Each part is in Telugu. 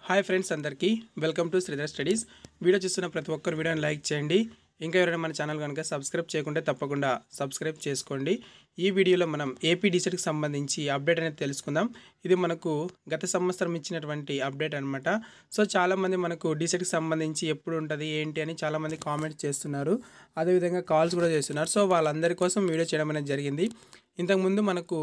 హాయ్ ఫ్రెండ్స్ అందరికీ welcome to Sridhar studies. Video చూస్తున్న ప్రతి ఒక్కరు వీడియోని లైక్ చేయండి. ఇంకా ఎవరైనా మన ఛానల్ కనుక సబ్స్క్రైబ్ చేయకుంటే తప్పకుండా సబ్స్క్రైబ్ చేసుకోండి. ఈ వీడియోలో మనం ఏపీ డిసెట్కి సంబంధించి అప్డేట్ అనేది తెలుసుకుందాం. ఇది మనకు గత సంవత్సరం ఇచ్చినటువంటి అప్డేట్ అనమాట. సో చాలామంది మనకు డిసెట్కి సంబంధించి ఎప్పుడు ఉంటుంది ఏంటి అని చాలామంది కామెంట్స్ చేస్తున్నారు, అదేవిధంగా కాల్స్ కూడా చేస్తున్నారు. సో వాళ్ళందరి కోసం వీడియో చేయడం అనేది జరిగింది. ఇంతకుముందు మనకు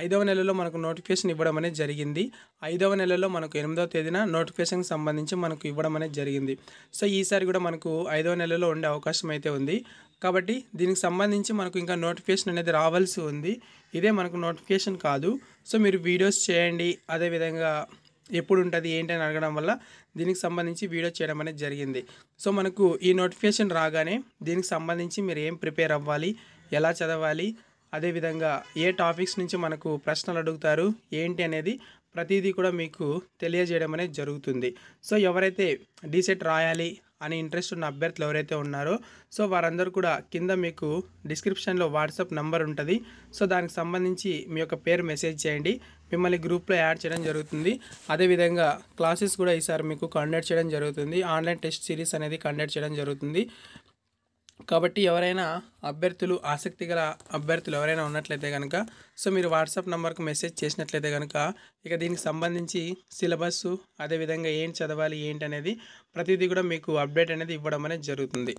5వ నెలలో మనకు నోటిఫికేషన్ ఇవ్వడం అనేది జరిగింది. 5వ నెలలో మనకు 8వ తేదీన నోటిఫికేషన్కి సంబంధించి మనకు ఇవ్వడం అనేది జరిగింది. సో ఈసారి కూడా మనకు 5వ నెలలో ఉండే అవకాశం అయితే ఉంది. కాబట్టి దీనికి సంబంధించి మనకు ఇంకా నోటిఫికేషన్ అనేది రావాల్సి ఉంది. ఇదే మనకు నోటిఫికేషన్ కాదు. సో మీరు వీడియోస్ చేయండి, అదేవిధంగా ఎప్పుడు ఉంటుంది ఏంటి అని అడగడం వల్ల దీనికి సంబంధించి వీడియో చేయడం అనేది జరిగింది. సో మనకు ఈ నోటిఫికేషన్ రాగానే దీనికి సంబంధించి మీరు ఏం ప్రిపేర్ అవ్వాలి, ఎలా చదవాలి, అదేవిధంగా ఏ టాపిక్స్ నుంచి మనకు ప్రశ్నలు అడుగుతారు ఏంటి అనేది ప్రతిదీ కూడా మీకు తెలియజేయడం అనేది జరుగుతుంది. సో ఎవరైతే డిసెట్ రాయాలి అని ఇంట్రెస్ట్ ఉన్న అభ్యర్థులు ఎవరైతే ఉన్నారో సో వారందరూ కూడా కింద మీకు డిస్క్రిప్షన్లో వాట్సాప్ నంబర్ ఉంటుంది. సో దానికి సంబంధించి మీ యొక్క పేరు మెసేజ్ చేయండి, మిమ్మల్ని గ్రూప్లో యాడ్ చేయడం జరుగుతుంది. అదేవిధంగా క్లాసెస్ కూడా ఈసారి మీకు కండక్ట్ చేయడం జరుగుతుంది. ఆన్లైన్ టెస్ట్ సిరీస్ అనేది కండక్ట్ చేయడం జరుగుతుంది. కాబట్టి ఎవరైనా ఆసక్తిగల అభ్యర్థులు ఎవరైనా ఉన్నట్లయితే కనుక సో మీరు వాట్సాప్ నెంబర్కి మెసేజ్ చేసినట్లయితే కనుక ఇక దీనికి సంబంధించి సిలబస్సు, అదేవిధంగా ఏం చదవాలి ఏంటి అనేది ప్రతిదీ కూడా మీకు అప్డేట్ అనేది ఇవ్వడం అనేది జరుగుతుంది.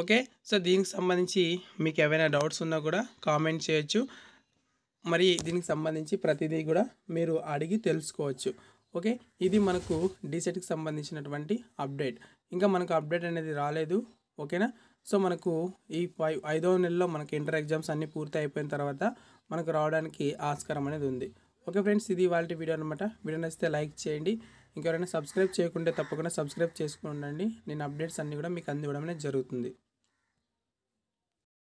ఓకే, సో దీనికి సంబంధించి మీకు ఏవైనా డౌట్స్ ఉన్నా కూడా కామెంట్ చేయొచ్చు. మరి దీనికి సంబంధించి ప్రతిదీ కూడా మీరు అడిగి తెలుసుకోవచ్చు. ఓకే, ఇది మనకు డిసెట్కి సంబంధించినటువంటి అప్డేట్. ఇంకా మనకు అప్డేట్ అనేది రాలేదు. ఓకేనా, సో మనకు ఈ 5వ నెలలో మనకి ఇంటర్ ఎగ్జామ్స్ అన్నీ పూర్తి అయిపోయిన తర్వాత మనకు రావడానికి ఆస్కారం అనేది ఉంది. ఓకే ఫ్రెండ్స్, ఇది ఇవాళ వీడియో అనమాట. వీడియో నచ్చితే లైక్ చేయండి. ఇంకెవరైనా సబ్స్క్రైబ్ చేయకుంటే తప్పకుండా సబ్స్క్రైబ్ చేసుకుని ఉండండి. నేను అప్డేట్స్ అన్నీ కూడా మీకు అందివ్వడం అనేది జరుగుతుంది.